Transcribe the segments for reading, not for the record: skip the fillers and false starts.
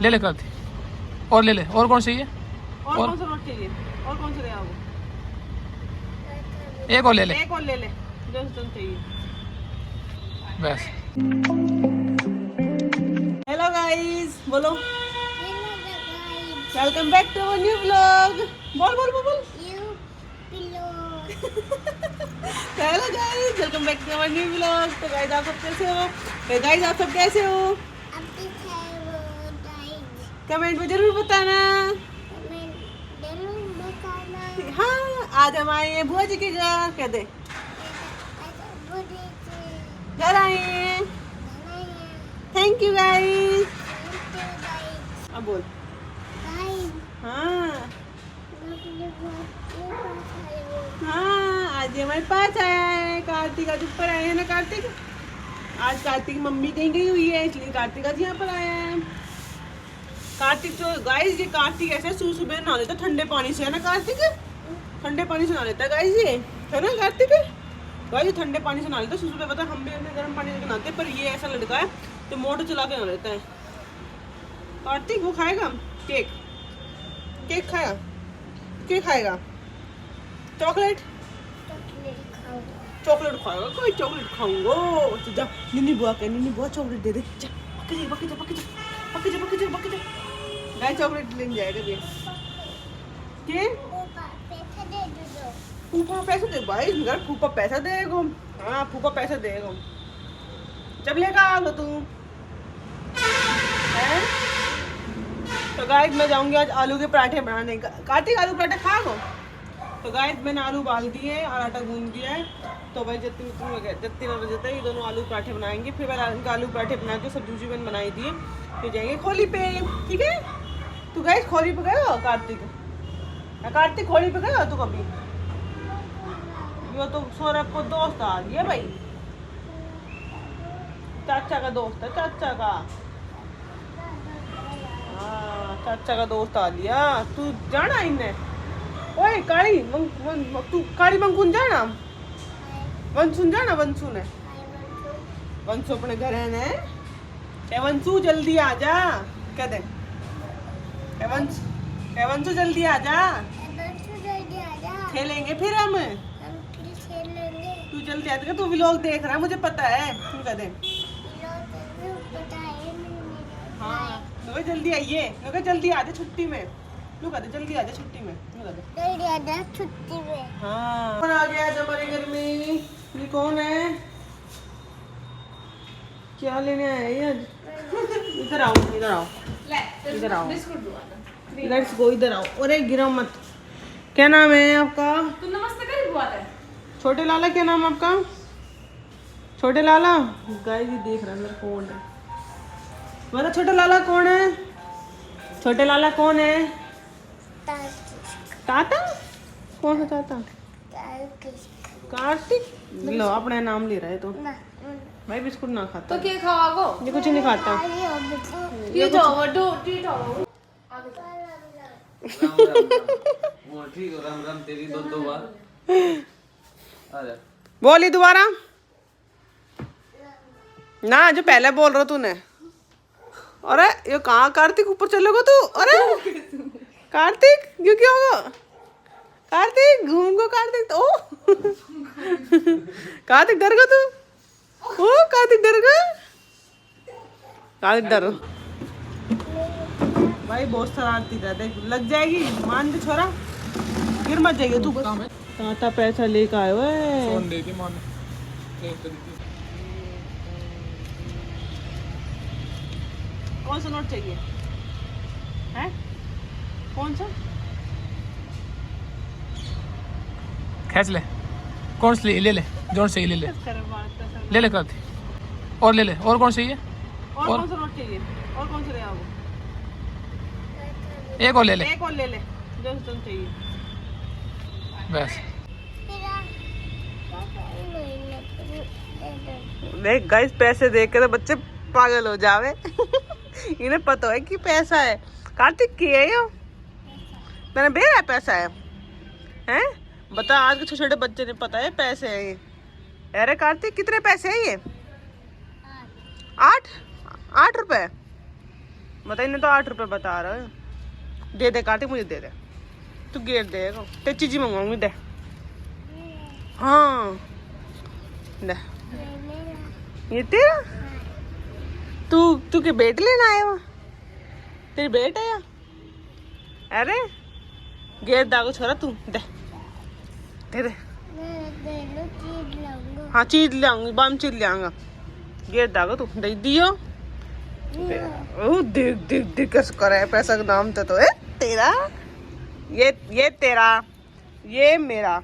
ले ले कार्तिक, और ले ले। और कौन चाहिए? और कौन सा नोट चाहिए? और कौन सा ले आओ? एक और ले ले। एक और ले ले जो चाहिए बस। हेलो गाइस, बोलो welcome back to our new vlog. बोल बोल बोल बोल। Hello guys, welcome back to our new vlog. तो गाइस आप सब कैसे हो? तो गाइस आप सब कैसे हो? कमेंट में जरूर बताना। हाँ, आज हम आए हैं बुआ जी के घर। कह दे घर आए हैं। Thank you guys. अब बोल। हाँ हाँ, आज हमारे पास आया है कार्तिक। आज ऊपर आए हैं ना कार्तिक। आज कार्तिक की मम्मी कहीं गई हुई है, इसलिए कार्तिक आज यहाँ पर आया है। कार्तिक जो गाइस, ये कार्तिक ऐसे सुबह नहा लेता ठंडे पानी से, है ना कार्तिक? ठंडे पानी से नहा लेता है गाइस, ये है ना कार्तिक? गाइस ठंडे पानी से नहा लेता है सुबह। पता हम भी अपने गर्म पानी से नहाते, पर ये ऐसा लड़का है तो मोटर चला के नहा लेता है। कार्तिक वो खाएगा केक? केक खाएगा? केक खाएगा? चॉकलेट? चॉकलेट खाएगा? कोई चॉकलेट खाऊंगा। तो जा निन्नी बुआ के, निन्नी बुआ चॉकलेट दे दे। जा पके जा पके जा पके जा पके जा पके जा पके जा। गाय चॉकलेट लेने जाएगा ये। के फूफा पैसे दे भाई, मेरा फूफा पैसा देगा। हाँ फूफा पैसा देगा। जब लेकर आओ तू हैं? तो गाइस मैं जाऊंगी आज आलू के पराठे बनाने। कार्तिक आलू पराठे खाओ? तो गाइस मैंने आलू उबाल दिए और आटा गूंद दिया है। तो भाई जितनी बजे तक ये दोनों आलू पराठे बनाएंगे। फिर मैं इनका आलू पराठे बना के सब्जी मैंने बनाई दिए। फिर जाएंगे खोली पे, ठीक है? तू गाइस खोली पे गए हो कार्तिक? कार्तिक खोली पे गए हो तू कभी? यो तो सौरभ को दोस्त आ गया भाई, चाचा का दोस्त है, चाचा का। हाँ चाचा का दोस्त आ लिया। तू जाना इन्हें? ओए काली तू काली मंगुन जाना? वंशुन जाना? वंशु ने वंशु अपने घर है ने। ए वंशु जल्दी आ जा। कह दे ए वंशु जल्दी आ जा। खेलेंगे फिर हम। तू जल्दी आ जा। तू व्लॉग देख रहा है मुझे पता है। तू कह दे हाँ तो जल्दी आइए। तो जल्दी आ जा छुट्टी में। तू कहते जल्दी आ जा छुट्टी में। जल्दी आ जा छुट्टी में। हाँ कौन आ गया आज हमारे घर में? ये कौन है? क्या लेने आया है आज? इधर आओ इधर आओ इधर आओ। लेट्स गो, इधर आओ। अरे गिरो मत। क्या नाम है आपका? तू नमस्ते कर बुआ है। छोटे लाला क्या नाम आपका? छोटे लाला। गाइस ये देख रहा है मेरा कौन है। मतलब छोटा लाला कौन है? छोटे लाला कौन है? ताता? कौन सा ताता? कार्तिक। लो अपने नाम ले रहा है तो भाई बिस्कुट ना खाता। तो क्या खाओगो? ये कुछ नहीं खाता। ये जाओ दो टी जाओ। ठीक है, राम राम तेरी दो बार। अरे बोली दोबारा ना, जो पहले बोल रहा तूने। अरे ये कहाँ कार्तिक ऊपर चलोगे तू? अरे कार्तिक क्यों क्या होगा? कार्तिक घूम गो कार्तिक तो। कार्तिक डर गया तू? ओ कार्तिक डर गया? कार्तिक डरो भाई, बहुत शरारती था। देख लग जाएगी, मान दे छोरा, गिर मत जाएगी तू। ताता पैसा लेकर आए हुए। फोन दे दी मां ने। कौन सा नोट चाहिए? हैं? कौन सा? खींच ले। कौन सा ले ले? जोर से ले ले। ले ले कार्तिक, और ले ले। और कौन चाहिए? और कौन सा नोट चाहिए? और कौन सा ले आओ? एक और ले ले। एक और ले ले जो चाहिए बस। देख गाइस, पैसे देख के तो बच्चे पागल हो जावे। इन्हें पता है कि पैसा है। कार्तिक की है यो? मैंने बेरा पैसा है हैं? बता, आज के छोटे छोटे बच्चे ने पता है पैसे है ये। अरे कार्तिक कितने पैसे है ये? 8 रुपए। बता, इन्हें तो 8 रुपए बता रहा है। दे दे कार्तिक, मुझे दे दे, तू गेट देगा ते चीज़ी मंगवाऊंगी, दे। हाँ दे, ये तेरा, तू के बेट लेना आया वहाँ, तेरी बेट है या? अरे गेट दागो छोरा, तू दे दे दे। हाँ चीज ले आऊंगी, बम चीज ले आऊंगा, गेट दागो तू दे दियो। ओ देख देख देख कैसे करे पैसा का नाम तो है तेरा। ये तेरा, ये मेरा,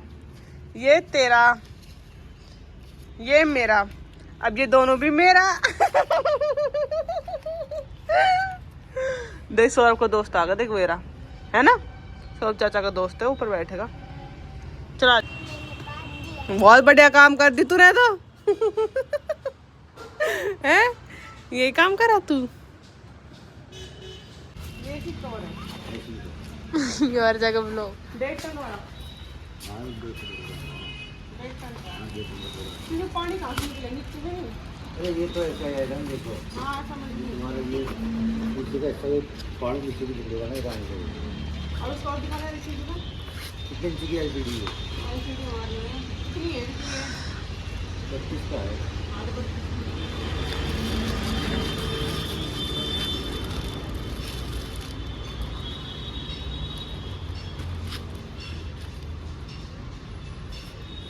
ये तेरा, ये मेरा, अब ये दोनों भी मेरा। देख सौरभ का दोस्त आ गया, देख मेरा है ना, सौरभ चाचा का दोस्त है, ऊपर बैठेगा। चला, बहुत बढ़िया काम कर दी तूने तो। है यही काम करा तू। ये की कौन है? ये हर जगह ब्लॉग। देख तो ना, तुझे पानी कहाँ से निकलेंगे तुम्हें? अरे ये तो ऐसा है ना, देखो हाँ समझ गई। हमारे ये इस जगह ऐसा है, पानी नीचे भी निकलेगा ना रानी को। और उसको और दिखाना है रिसीव को। कितने इंच की एलसीडी है? एलसीडी हमारी है कितनी है? 32 का है।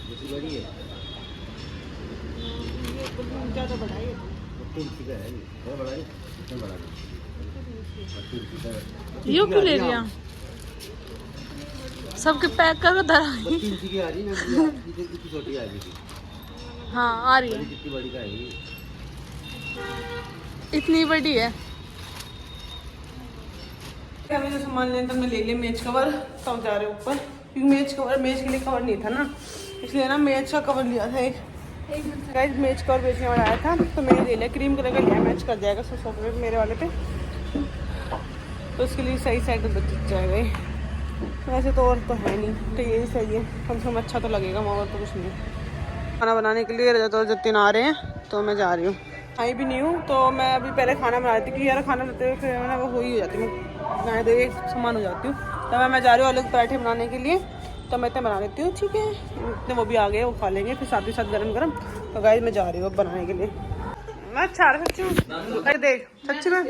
कितनी बड़ी है? ये ज़्यादा बड़ा है। 32 इंच का है, ये बड़ा है, कितना बड़ा है? 32 इंच का है। यो क्यों ले लिया? सबके पैक कर धरा। 32 इंच की आ रही है ना, इतनी छोटी आ रही थी। हाँ आ रही है, कितनी बड़ी का है ये? इतनी बड़ी है। हमें जो सामान लेना था, मैं ले लिया मेज कवर, तब जा रहे ऊपर, क्योंकि मेज के लिए कवर नहीं था ना, इसलिए ना मेज का कवर लिया था एक गाइस। मेज कवर बेचने वाला आया था, तो मैंने ले लिया, क्रीम कलर का लिया, मैच कर जाएगा सोफे पे मेरे वाले पे, तो उसके लिए सही साइड बच जाएगा ये। वैसे तो और तो है नहीं, तो यही सही है, कम से कम अच्छा तो लगेगा, और तो कुछ नहीं। खाना बनाने के लिए रजत और जतिन आ रहे हैं, तो मैं जा रही हूँ। आई भी नहीं हूँ, तो मैं अभी पहले खाना बना रही थी, कि यार खाना बनाते हुए फिर ना वो हो ही हो जाती हूँ, मैं एक सामान हो जाती हूँ। तो मैं जा रही हूँ आलू के पराठे बनाने के लिए, तो मैं इतने बना लेती हूँ, ठीक है। इतने वो भी आ गए, वो खा लेंगे, फिर साथ ही साथ गरम गरम। तो गाइस मैं जा रही हूँ बनाने के लिए। मैं अच्छा सच्ची में देख, सच्ची में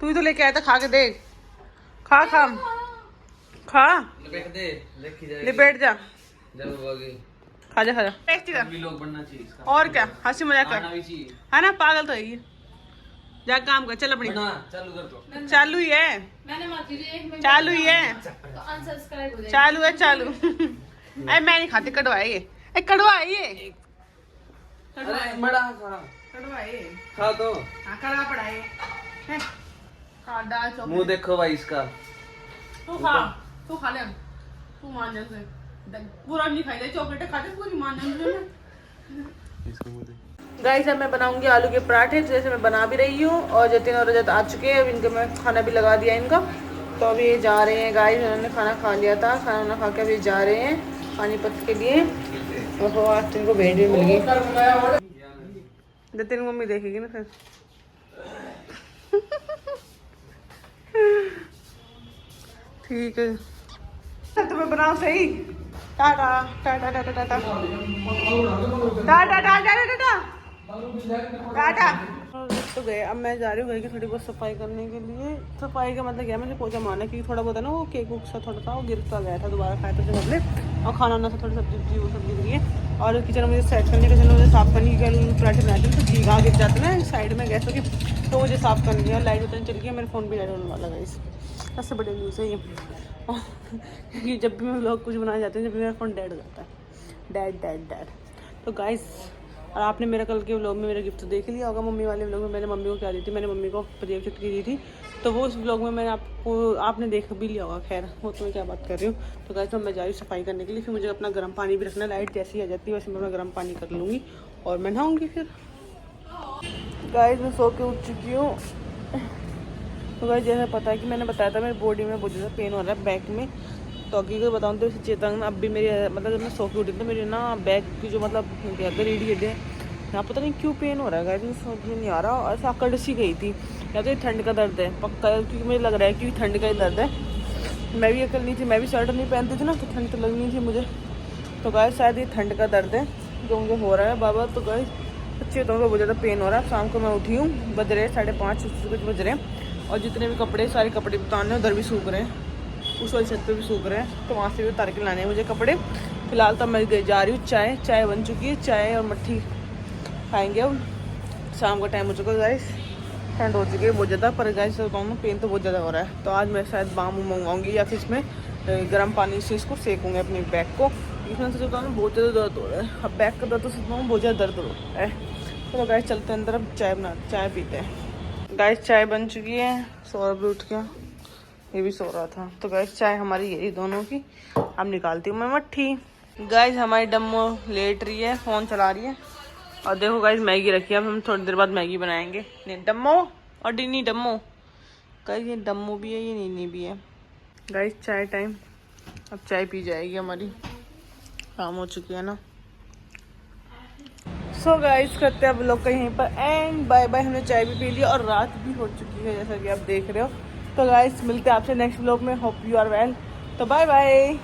तू ही तो लेके आया था, खा के देख, खा खा खा, लिपेट जा, खा जा खा जा, टेस्टी था। और क्या, हंसी मजाक कर, है ना, पागल तो है ये। जा काम कर, चल अपनी चालू ही है, चालू ही है, चालू है, चालू। अरे मैं नहीं खाती, कड़वा है ये, कड़वा है ये, कड़वा है, खा तो हाँ कड़ा पड़ा है। खा दाल चौक, मुंह देखो भाई इसका। तू खा ले, तू मान जा से पूरा नहीं खाई, चॉकलेट खाते पूरी मान जा। गाइस अब मैं बनाऊंगी आलू के पराठे, जैसे मैं बना भी रही हूँ, और जतिन और रजत आ चुके हैं, अब इनका मैं खाना भी लगा दिया इनका, तो अभी ये जा रहे हैं गाइस। उन्होंने खाना खा लिया था, खाना खा के अभी जा रहे हैं पानीपत के लिए। ओहो आज इनको भेंट भी मिल गई, जतिन मम्मी देखेगी ना फिर। ठीक है तो मैं बनाऊं सही। टाटा टाटा टाटा टाटा टाटा टाटा टाटा। तो गए, अब मैं जा रही हूँ घर की थोड़ी बहुत सफाई करने के लिए। सफाई का मतलब क्या, मुझे पोछा मारना, क्योंकि थोड़ा बहुत है ना वो केक वूक सा थोड़ा सा वो गिरता गया था, दोबारा खाया था उससे बदले, और खाना वाना सा थोड़ी सब्जी वो सब गिर गई है। और किचन में मुझे सेट करने, किचन मुझे साफ करने की, पराठे बनाते हैं तो चीगा गिर जाते हैं ना साइड में गैसों की, तो मुझे साफ करनी है। और लाइट उतनी चल गई है, मेरे फ़ोन भी लाइट होने वाला है, सबसे बड़ी न्यूज़ है ये। क्योंकि जब भी मैं लोग कुछ बनाए जाते हैं, जब भी मेरा फ़ोन डेड हो जाता है, डेड। तो गाइस, और आपने मेरा कल के व्लॉग में मेरा गिफ्ट देख लिया होगा। मम्मी वाले व्लॉग में मैंने मम्मी को क्या दी थी, मैंने मम्मी को पजेब चुटकी दी थी, तो वो उस व्लॉग में मैंने आपने देख भी लिया होगा। खैर वो तो मैं क्या बात कर रही हूँ। तो गाइस मैं जा रही हूँ सफाई करने के लिए, फिर मुझे अपना गर्म पानी भी रखना, लाइट जैसी आ जाती है वैसे मैं अपना गर्म पानी कर लूँगी और मैं नहाऊँगी। फिर गाइस मैं सो के उठ चुकी हूँ। तो गाइस जैसे पता है कि मैंने बताया था मेरी बॉडी में बहुत ज़्यादा पेन हो रहा है बैक में, तो अभी को बताऊँ तो चेतन अब भी मेरी मतलब जब मैं सो के उठी तो मेरी ना बैक की जो मतलब रीढ़ की हड्डी है यहाँ पता नहीं क्यों पेन हो रहा है गाइस, समझ में नहीं आ रहा, और ऐसा अकड़ सी गई थी। या तो ये ठंड का दर्द है पक्का, क्योंकि मुझे लग रहा है कि ठंड का ही दर्द है। मैं भी अकल नहीं थी, मैं भी स्वेटर नहीं पहनती थी ना, तो ठंड तो लगनी थी मुझे। तो गाइस शायद ये ठंड का दर्द है जो मुझे हो रहा है बाबा। तो गाइस अच्छे तो बहुत ज़्यादा पेन हो रहा है। शाम को मैं उठी हूँ, बज रहे 5:30 कुछ बज रहे हैं, और जितने भी कपड़े सारे कपड़े उतारने उधर भी सूख रहे हैं, उस वाली छत पे भी सूख रहे हैं, तो वहाँ से भी उतार के लाने हैं मुझे कपड़े। फिलहाल तो मैं जा रही हूँ, चाय बन चुकी है, चाय और मट्ठी खाएंगे अब। शाम का टाइम हो चुका है गाइस, ठंड हो चुकी है बहुत ज़्यादा। पर गाइस बताऊँ पेन तो बहुत ज़्यादा हो रहा है, तो आज मैं शायद बाम मंगवाऊँगी या फिर इसमें गर्म पानी से इसको सेकूँगी अपने बैक को। इसमें तो बताऊँ बहुत ज़्यादा दर्द हो रहा है। अब बैक का दर्द तो सोचता हूँ बहुत ज़्यादा दर्द हो रहा है। चलो गाइस चलते हैं अंदर, अब चाय पीते हैं। गाइस चाय बन चुकी है, सौरभ भी उठ गया, ये भी सो रहा था। तो गाइस चाय हमारी यही दोनों की, अब निकालती हूँ मैं मट्ठी। गाइस हमारी डम्मो लेट रही है, फ़ोन चला रही है, और देखो गाइस मैगी रखी है, अब हम थोड़ी देर बाद मैगी बनाएंगे। नहीं डम्मो और डिनी डम्मो, गाइस ये डम्मो भी है, ये नीनी भी है। गाइस चाय टाइम, अब चाय पी जाएगी हमारी, शाम हो चुकी है ना। सो गाइस करते हैं अब लोग का यहीं पर एंड बाय बाय। हमने चाय भी पी लिया और रात भी हो चुकी है जैसा कि आप देख रहे हो। तो गाइस मिलते हैं आपसे नेक्स्ट व्लॉग में, होप यू आर वेल। तो बाय बाय।